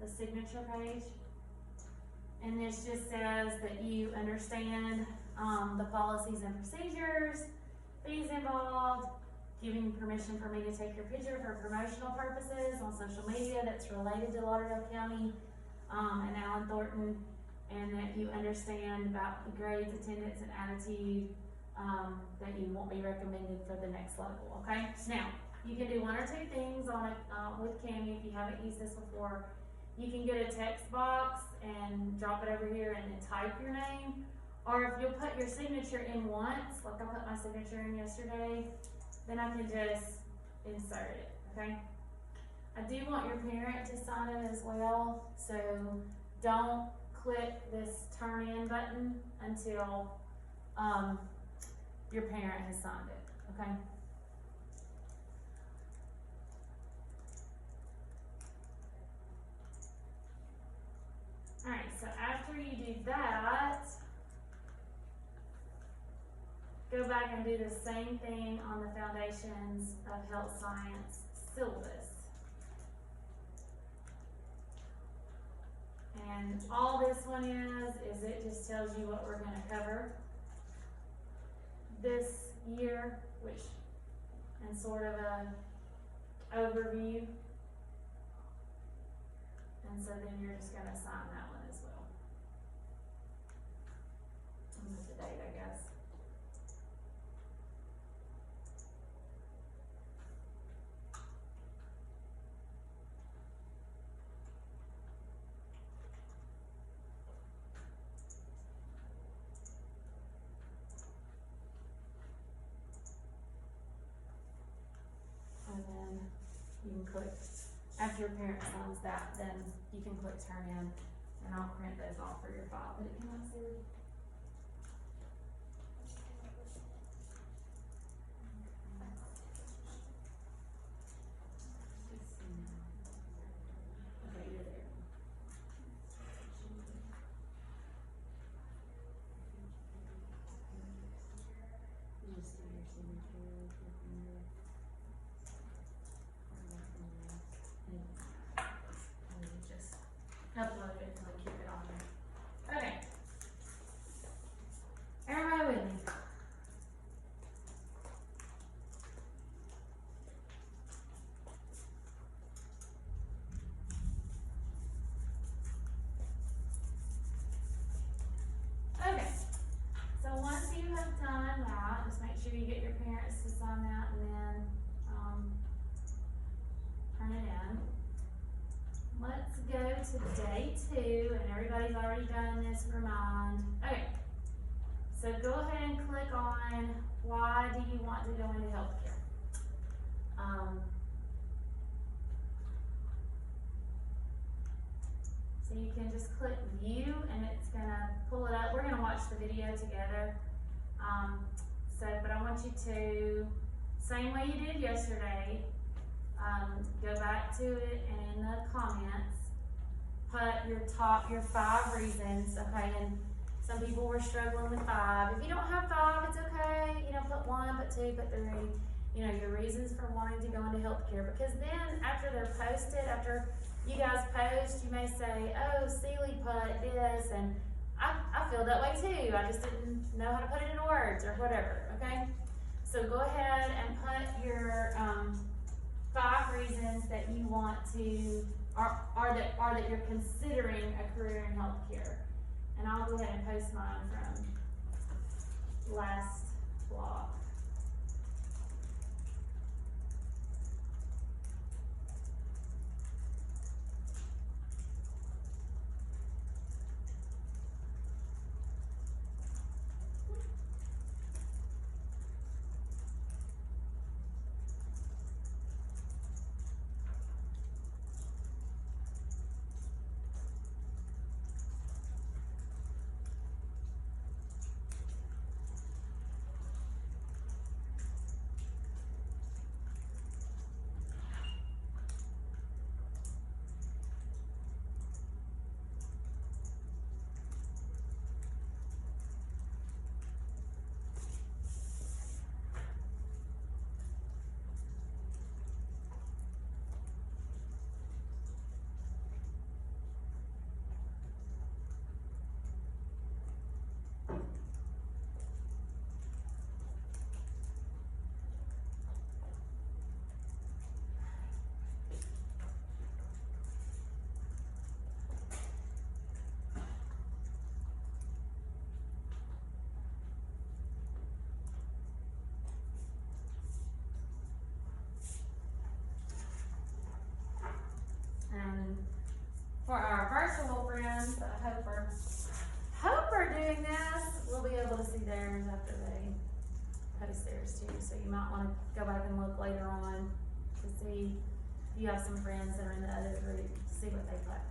the signature page. And this just says that you understand the policies and procedures, fees involved, giving permission for me to take your picture for promotional purposes on social media that's related to Lauderdale County and Allen Thornton, and that you understand about the grades, attendance, and attitude that you won't be recommended for the next level, okay? Now, you can do one or two things on it with Cami if you haven't used this before. You can get a text box and drop it over here and then type your name. Or if you'll put your signature in once, like I put my signature in yesterday, then I can just insert it, okay? I do want your parent to sign it as well, so don't click this turn in button until your parent has signed it, okay? Alright, so after you do that, go back and do the same thing on the Foundations of Health Science syllabus. And all this one is it just tells you what we're going to cover this year, and sort of a overview. And so then you're just going to sign that one as well. And put the date, I guess. And then you can click, after your parent signs that, then you can click turn in, and I'll print those off for your file. But it came out silly. Okay, you're there. You just do your signature, your finger. And you just upload it and keep it on there. Okay. Everybody with me? Okay. So once you have done that, just make sure you get your parents to sign that and then turn it in. Let's go to day 2, and everybody's already done this, remind. Okay, so go ahead and click on why do you want to go into healthcare. So you can just click view and it's gonna pull it up. We're gonna watch the video together. But I want you to, same way you did yesterday, go back to it and in the comments, put your 5 reasons, okay? And some people were struggling with 5. If you don't have 5, it's okay. You know, put 1, put 2, put 3. You know, your reasons for wanting to go into healthcare. Because then after they're posted, after you guys post, you may say, oh, Celie put this, and I feel that way too. I just didn't know how to put it into words or whatever, okay? So go ahead and put your 5 reasons that you want to, or that you're considering a career in healthcare. And I'll go ahead and post mine from last block. for our virtual friends that I hope are doing this, we'll be able to see theirs after they post theirs too. So you might want to go back and look later on to see if you have some friends that are in the other group to see what they put.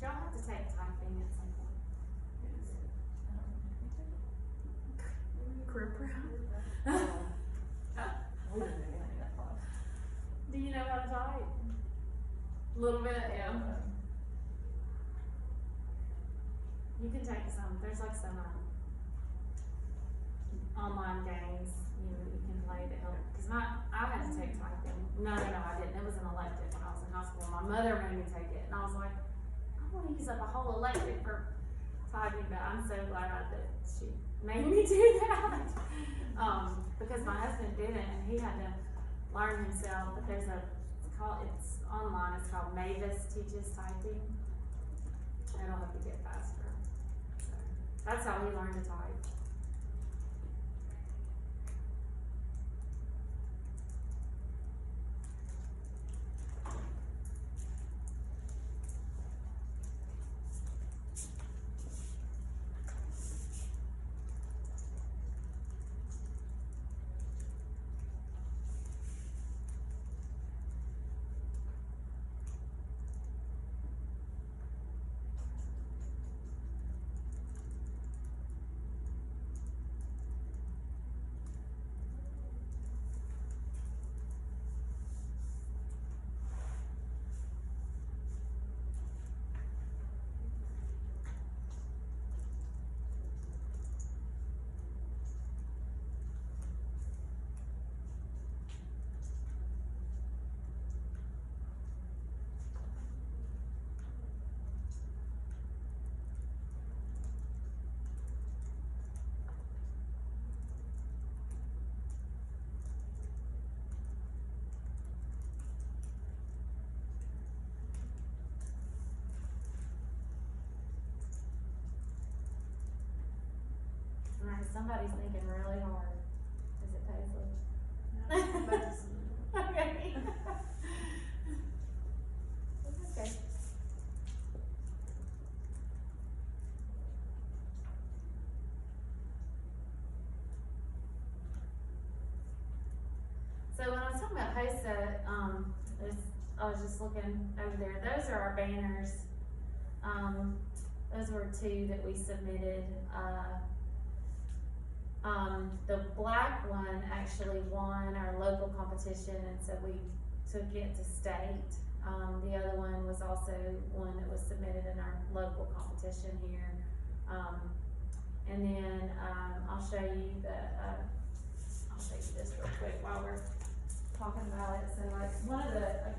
Y'all have to take typing at some point. Career proud. We didn't do any of that class. Do you know how to type? A little bit, yeah. You can take some. There's like some online games you can play to help. Cause I had to take typing. No, I didn't. It was an elective when I was in high school. My mother made me take it, and I was like, I want to use up a whole elective for typing, but I'm so glad that she made me do that. Because my husband didn't, and he had to learn himself. But it's online. It's called Mavis Teaches Typing. It'll help you get faster. So that's how he learned to type. Alright, somebody's thinking really hard. Is it Paisley? Okay. It's okay. So when I was talking about HOSA, I was just looking over there. Those are our banners. Those were two that we submitted. The black one actually won our local competition, and so we took it to state. The other one was also one that was submitted in our local competition here. And then I'll show you this real quick while we're talking about it. So like one of the,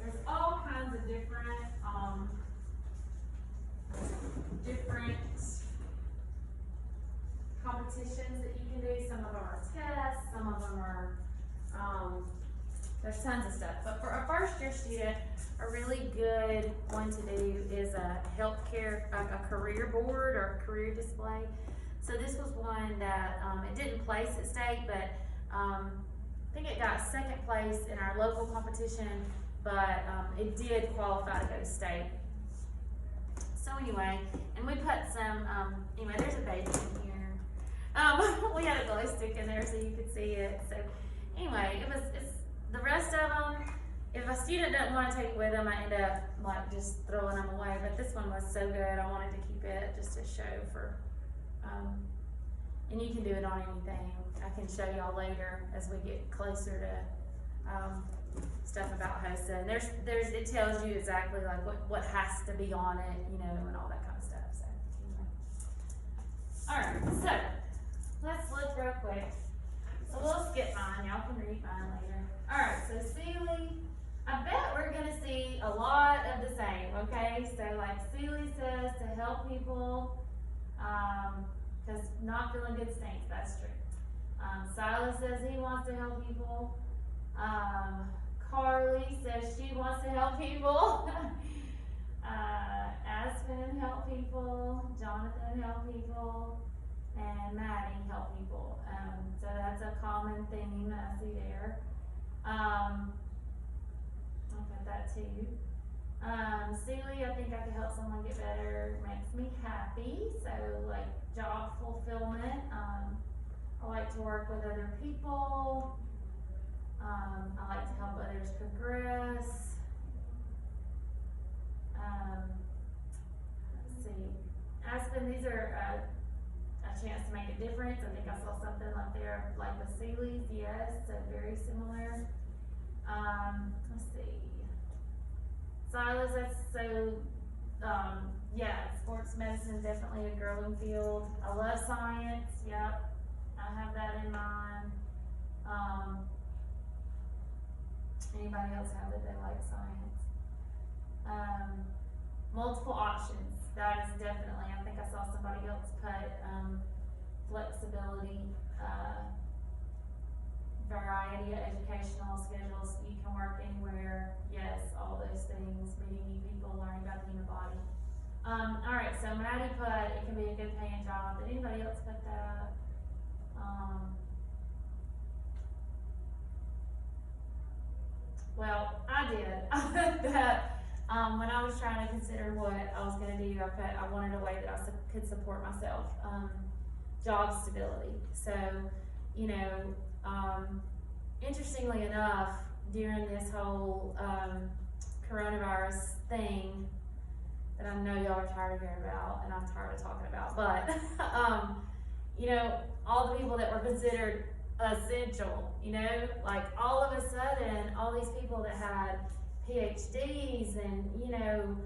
there's all kinds of different competitions that you can do. Some of them are tests, some of them are, there's tons of stuff. But for a first year student, a really good one to do is a healthcare, a career board or career display. So this was one that, it didn't place at state, but I think it got second place in our local competition, but it did qualify to go to state. So anyway, and we put some, anyway, there's a baby in here. We had a glow stick in there so you could see it. So anyway, it's the rest of them, if a student doesn't want to take it with them, I end up like just throwing them away. But this one was so good, I wanted to keep it just to show for, and you can do it on anything. I can show y'all later as we get closer to stuff about HOSA. And it tells you exactly like what has to be on it, you know, and all that kind of stuff. So, anyway. All right, so let's look real quick. So we'll skip mine. Y'all can read mine later. All right, so Sealy. I bet we're gonna see a lot of the same, okay? So like Sealy says to help people, because not feeling good stinks, that's true. Silas says he wants to help people. Carly says she wants to help people. Aspen help people. Jonathan help people. And Maddie help people. So that's a common theme that I see there. I'll put that too. Sealy, I think I could help someone get better, makes me happy. So like job fulfillment. I like to work with other people. I like to help others progress. Let's see. Aspen, these are a chance to make a difference. I think I saw something up there like with Sealy's, yes, so very similar. Let's see. Silas, that's so, yeah, sports medicine, definitely a growing field. I love science, yep, I have that in mind. Anybody else have that they like science? Multiple options, that is definitely, I think I saw somebody else put, flexibility, variety of educational schedules, you can work anywhere, yes, all those things, meeting new people, learning about the human body. Alright, so Maddie put, it can be a good paying job. Did anybody else put that? Well, I did. I put that, when I was trying to consider what I was gonna do, I wanted a way that I could support myself. Job stability. So, you know, interestingly enough, during this whole coronavirus thing that I know y'all are tired of hearing about and I'm tired of talking about, but you know, all the people that were considered essential, you know, like all of a sudden, all these people that had PhDs and, you know,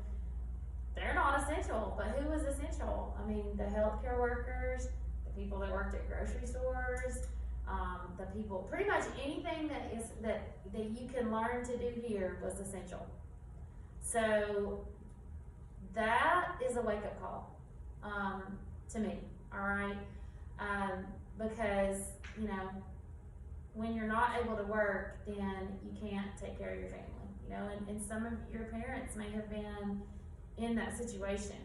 they're not essential, but who was essential? I mean, the healthcare workers, the people that worked at grocery stores, the people, pretty much anything that you can learn to do here was essential. So that is a wake-up call to me, all right? Because, you know, when you're not able to work, then you can't take care of your family, you know, and some of your parents may have been in that situation.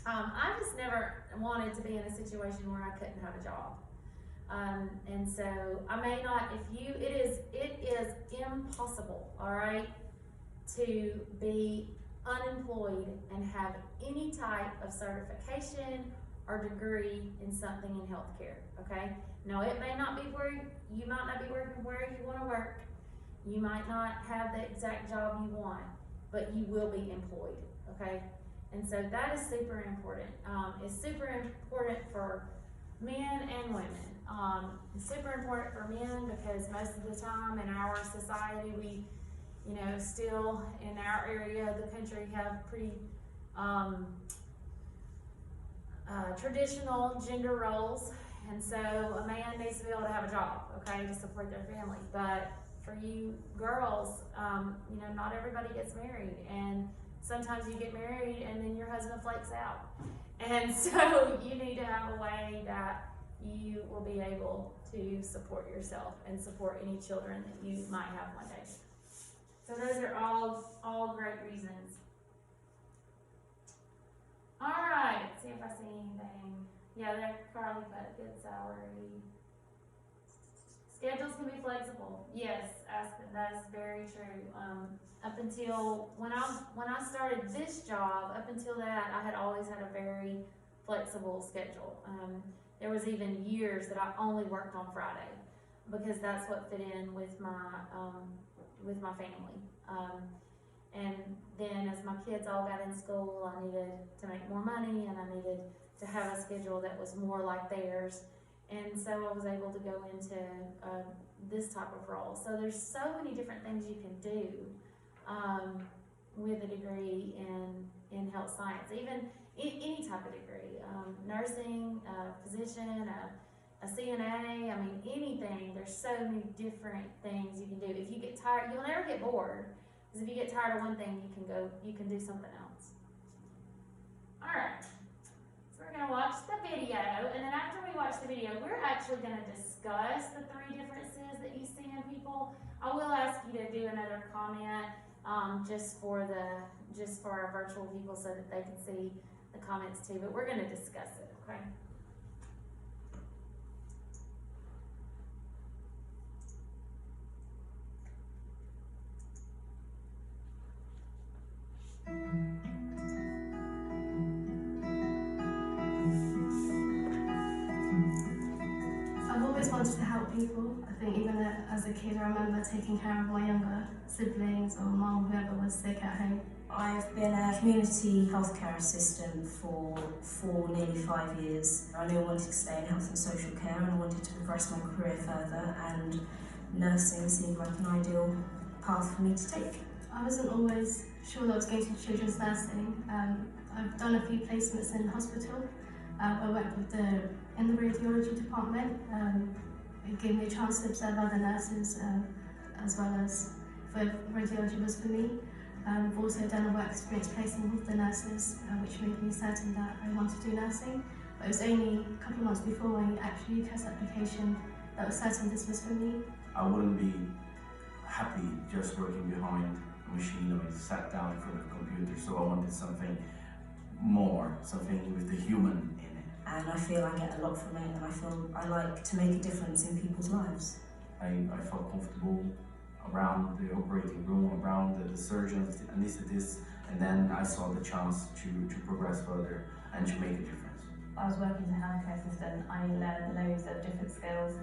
I just never wanted to be in a situation where I couldn't have a job. And so I may not, it is impossible, all right, to be unemployed and have any type of certification or degree in something in healthcare, okay? No, it may not be where, you might not be working where you want to work. You might not have the exact job you want, but you will be employed, okay? And so that is super important. It's super important for men and women. It's super important for men because most of the time in our society, we, you know, still in our area of the country have pretty traditional gender roles. And so a man needs to be able to have a job, okay, to support their family. But for you girls, you know, not everybody gets married, and sometimes you get married and then your husband flakes out. And so you need to have a way that you will be able to support yourself and support any children that you might have one day. So those are all great reasons. All right, see if I see anything. Yeah, that Carly put good salary. Schedules can be flexible. Yes, Aspen, that is very true. Up until when I started this job, up until that, I had always had a very flexible schedule. There was even years that I only worked on Friday because that's what fit in with my with my family. And then as my kids all got in school, I needed to make more money, and I needed to have a schedule that was more like theirs. And so I was able to go into this type of role. So there's so many different things you can do with a degree in health science, even any type of degree, nursing, physician, a CNA, I mean anything. There's so many different things you can do. If you get tired, you'll never get bored, because if you get tired of one thing, you can do something else. All right. We're going to watch the video, and then after we watch the video, we're actually going to discuss the 3 differences that you see in people. I will ask you to do another comment just for our virtual people so that they can see the comments too, but we're going to discuss it, okay? Wanted to help people. I think even as a kid, I remember taking care of my younger siblings or mum, whoever was sick at home. I've been a community healthcare assistant for nearly 5 years. I knew I wanted to stay in health and social care, and I wanted to progress my career further, and nursing seemed like an ideal path for me to take. I wasn't always sure that I was going to children's nursing. I've done a few placements in hospital. I worked in the radiology department. It gave me a chance to observe other nurses, as well as for radiology was for me. I've also done a work experience placing with the nurses, which made me certain that I wanted to do nursing. But it was only a couple of months before my actual UCAS application that I was certain this was for me. I wouldn't be happy just working behind a machine or sat down in front of a computer, so I wanted something more, something with the human in it. And I feel I get a lot from it, and I feel I like to make a difference in people's lives. I felt comfortable around the operating room, around the surgeons, the anaesthetists, and then I saw the chance to progress further and to make a difference. I was working as a healthcare assistant. I learned loads of different skills.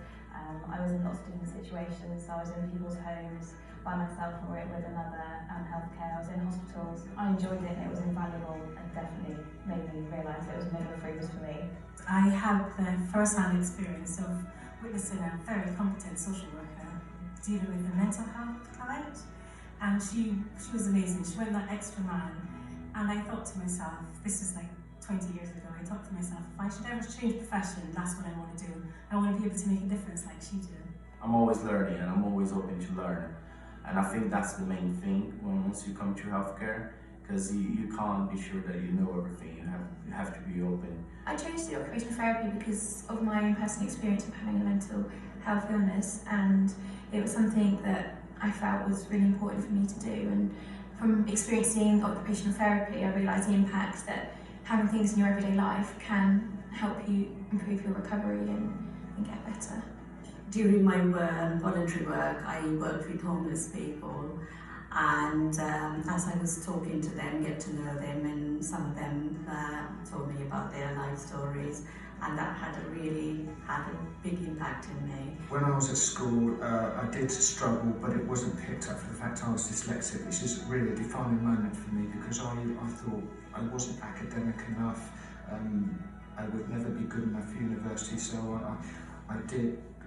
I was in lots of different situations. So I was in people's homes by myself or with another healthcare. I was in hospitals. I enjoyed it, and it was invaluable, and definitely made me realise it was midwifery was for me. I had the first-hand experience of witnessing a very competent social worker dealing with a mental health client, and she was amazing. She went that extra mile, and I thought to myself, this was like 20 years ago, I thought to myself, if I should ever change profession, that's what I want to do. I want to be able to make a difference like she did. I'm always learning, and I'm always open to learn. And I think that's the main thing once you come to healthcare, because you can't be sure that you know everything. You have to be open. I chose to do occupational therapy because of my own personal experience of having a mental health illness, and it was something that I felt was really important for me to do. And from experiencing occupational therapy, I realised the impact that having things in your everyday life can help you improve your recovery and get better. During my voluntary work, I worked with homeless people, and as I was talking to them, get to know them, and some of them told me about their life stories, and that had a big impact in me. When I was at school, I did struggle, but it wasn't picked up for the fact I was dyslexic, which is really a defining moment for me, because I thought I wasn't academic enough. I would never be good enough for university, so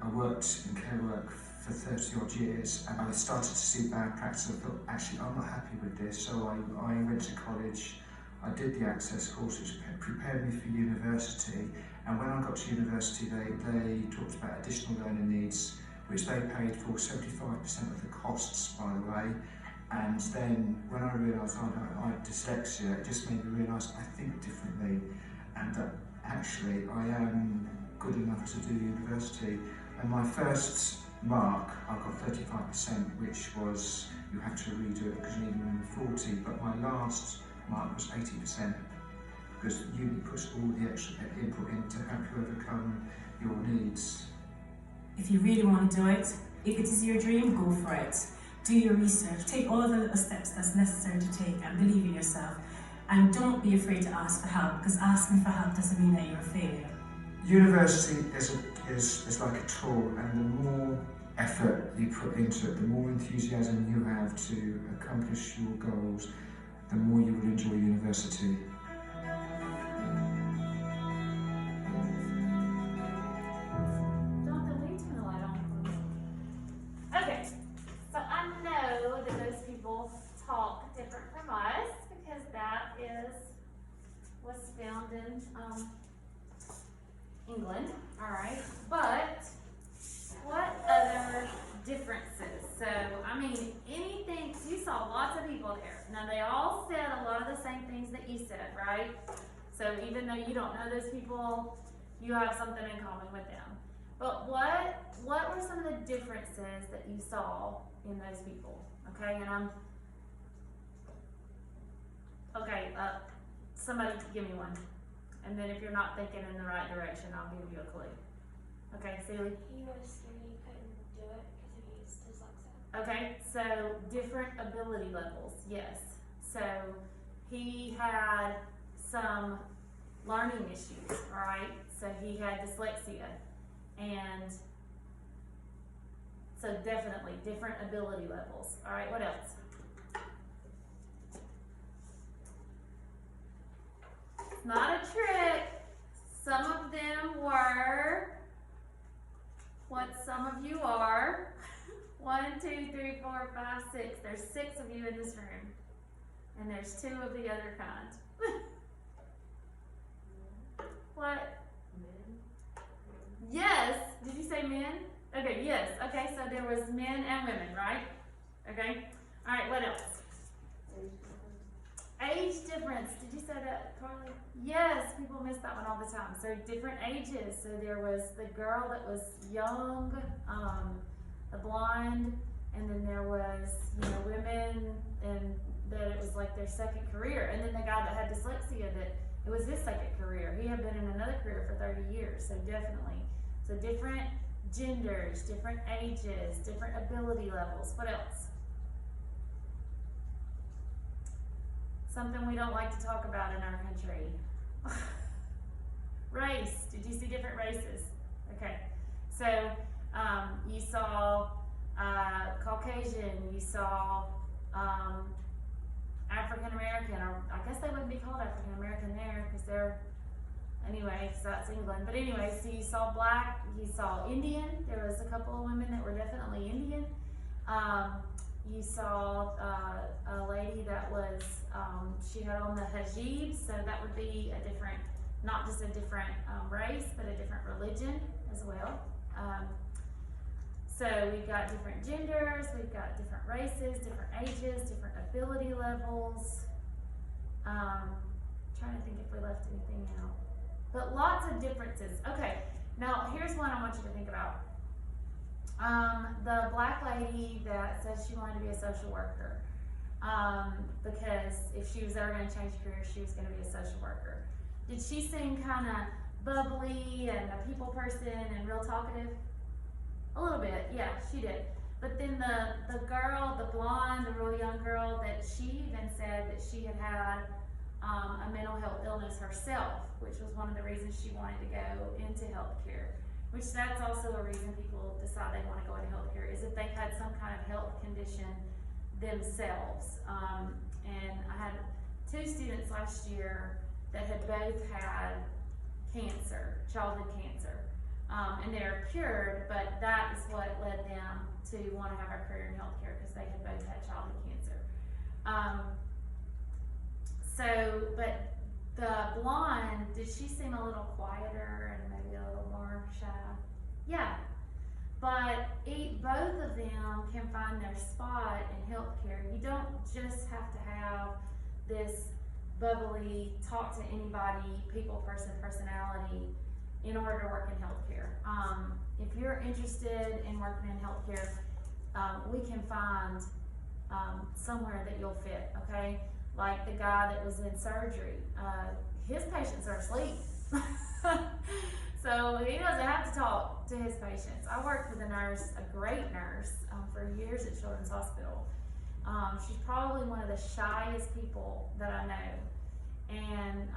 I worked in care work for 30 odd years, and I started to see bad practice. I thought, actually, I'm not happy with this, so I went to college. I did the access course, which prepared me for university, and when I got to university, they talked about additional learning needs, which they paid for 75% of the costs, by the way. And then when I realised I had dyslexia, it just made me realise I think differently, and that actually I am good enough to do university. And my first mark, I got 35%, which was, you had to redo it because you needed minimum 40, but my last mark was 80%, because uni puts all the extra input in to help you overcome your needs. If you really want to do it, if it is your dream, go for it. Do your research, take all of the little steps that's necessary to take, and believe in yourself. And don't be afraid to ask for help, because asking for help doesn't mean that you're a failure. University is like a tool, and the more effort you put into it, the more enthusiasm you have to accomplish your goals, the more you will enjoy university. Jonathan, will you turn the light on, please? Okay, so I know that those people talk different from us because that was found in England, all right. But what other differences? So I mean, anything. You saw lots of people there. Now they all said a lot of the same things that you said, right? So even though you don't know those people, you have something in common with them. But what were some of the differences that you saw in those people? Okay, and somebody give me one. And then if you're not thinking in the right direction, I'll give you a clue. Okay, Celie? He was skinny, couldn't do it because he was dyslexic. Okay, so different ability levels, yes. So he had some learning issues, all right? So he had dyslexia, and so definitely different ability levels. All right, what else? It's not a trick. Some of them were what some of you are. 1, 2, 3, 4, 5, 6. There's 6 of you in this room. And there's 2 of the other kind. What? Yes. Did you say men? Okay, yes. Okay, so there was men and women, right? Okay. All right, what else? Age difference. Did you say that, Carly? Yes, people miss that one all the time. So different ages. So there was the girl that was young, the blonde, and then there was, women, and that it was like their second career. And then the guy that had dyslexia, that it was his second career. He had been in another career for 30 years, so definitely. So different genders, different ages, different ability levels. What else? Something we don't like to talk about in our country. Race. Did you see different races? Okay. So you saw Caucasian, you saw African American, or I guess they wouldn't be called African American there because they're, anyway, because that's England. But anyway, so you saw black, you saw Indian. There was a couple of women that were definitely Indian. You saw a lady that was, she had on the hijab, so that would be a different, not just a different race, but a different religion as well. So we've got different genders, we've got different races, different ages, different ability levels. Trying to think if we left anything out. But lots of differences. Okay, now here's one I want you to think about. The black lady that says she wanted to be a social worker, because if she was ever going to change careers, she was going to be a social worker. Did she seem kind of bubbly and a people person and real talkative? A little bit, yeah, she did. But then the girl, the blonde, the real young girl, that she even said that she had had a mental health illness herself, which was one of the reasons she wanted to go into healthcare. Which that's also a reason people decide they want to go into healthcare, is if they've had some kind of health condition themselves. And I had 2 students last year that had both had cancer, childhood cancer. And they're cured, but that is what led them to want to have a career in healthcare, because they had both had childhood cancer. But the blonde, did she seem a little quieter and maybe a little more shy? Yeah. But both of them can find their spot in healthcare. You don't just have to have this bubbly, talk to anybody, people person, personality in order to work in healthcare. If you're interested in working in healthcare, we can find somewhere that you'll fit, okay? Like the guy that was in surgery, his patients are asleep. So he doesn't have to talk to his patients. I worked with a nurse, a great nurse, for years at Children's Hospital. She's probably one of the shyest people that I know. And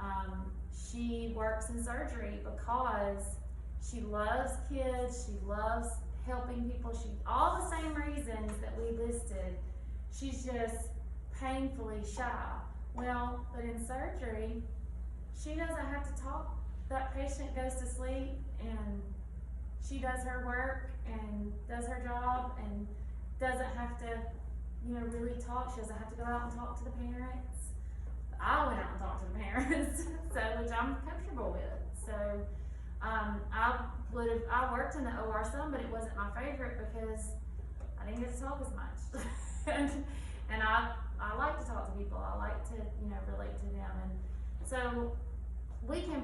she works in surgery because she loves kids, she loves helping people. All the same reasons that we listed. She's just painfully shy. Well, but in surgery, she doesn't have to talk. That patient goes to sleep and she does her work and does her job and doesn't have to, really talk. She doesn't have to go out and talk to the parents. I went out and talked to the parents, which I'm comfortable with. So, I worked in the OR some, but it wasn't my favorite because I didn't get to talk as much. and I like to talk to people. I like to, relate to them. And so we can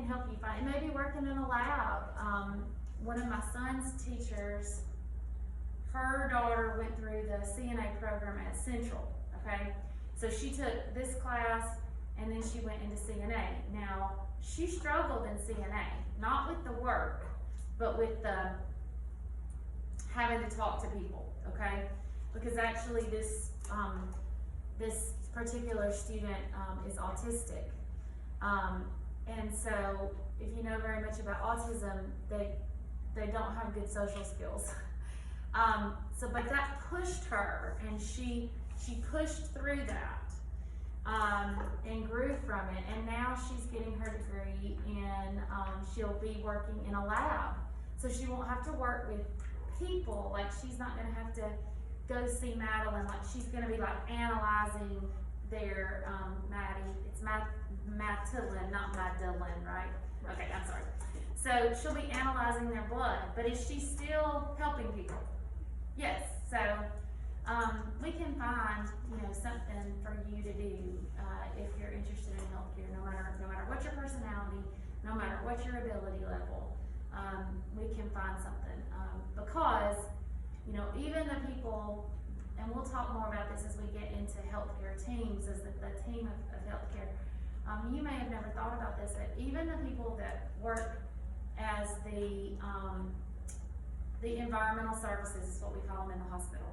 help you find, maybe working in a lab. One of my son's teachers, her daughter went through the CNA program at Central, okay? So she took this class and then she went into CNA. Now, she struggled in CNA, not with the work, but with the having to talk to people, okay? Because actually this particular student is autistic. And so if you know very much about autism, they don't have good social skills. But that pushed her, and she pushed through that, and grew from it. And now she's getting her degree, and she'll be working in a lab. So she won't have to work with people. Like, she's not gonna have to go see Madeline. Like, she's gonna be like analyzing their, Maddie, it's Madeline, not Madeline, right? Okay, I'm sorry. So she'll be analyzing their blood, but is she still helping people? Yes. So we can find, something for you to do if you're interested in healthcare. No matter what your personality, no matter what your ability level, we can find something because even the people, and we'll talk more about this as we get into healthcare teams, as the team of healthcare. You may have never thought about this, that even the people that work as the environmental services is what we call them in the hospital,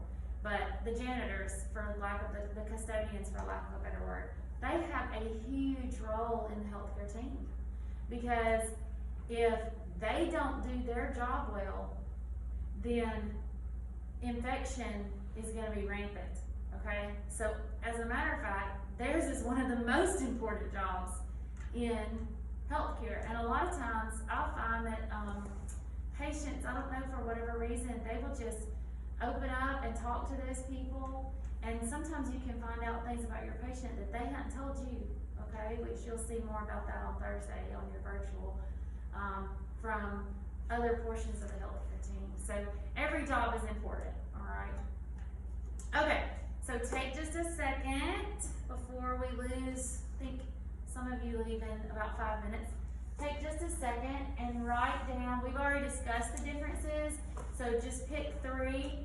but the janitors, for lack of the custodians, for lack of a better word, they have a huge role in the healthcare team, because if they don't do their job well, then infection is going to be rampant. Okay, so as a matter of fact, theirs is one of the most important jobs in healthcare. And a lot of times I'll find that patients, I don't know, for whatever reason, they will just open up and talk to those people. And sometimes you can find out things about your patient that they hadn't told you, okay, which you'll see more about that on Thursday on your virtual, from other portions of the healthcare team. So every job is important, all right? Okay, so take just a second before we lose, I think some of you leave in about 5 minutes. Take just a second and write down, we've already discussed the differences, so just pick three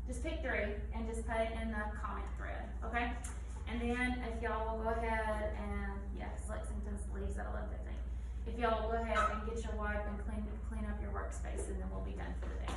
just pick three and just put it in the comment thread, okay? And then if y'all will go ahead and, yes, Lexington leaves at 11:15. If y'all will go ahead and get your wipe and clean up your workspace, and then we'll be done for the day.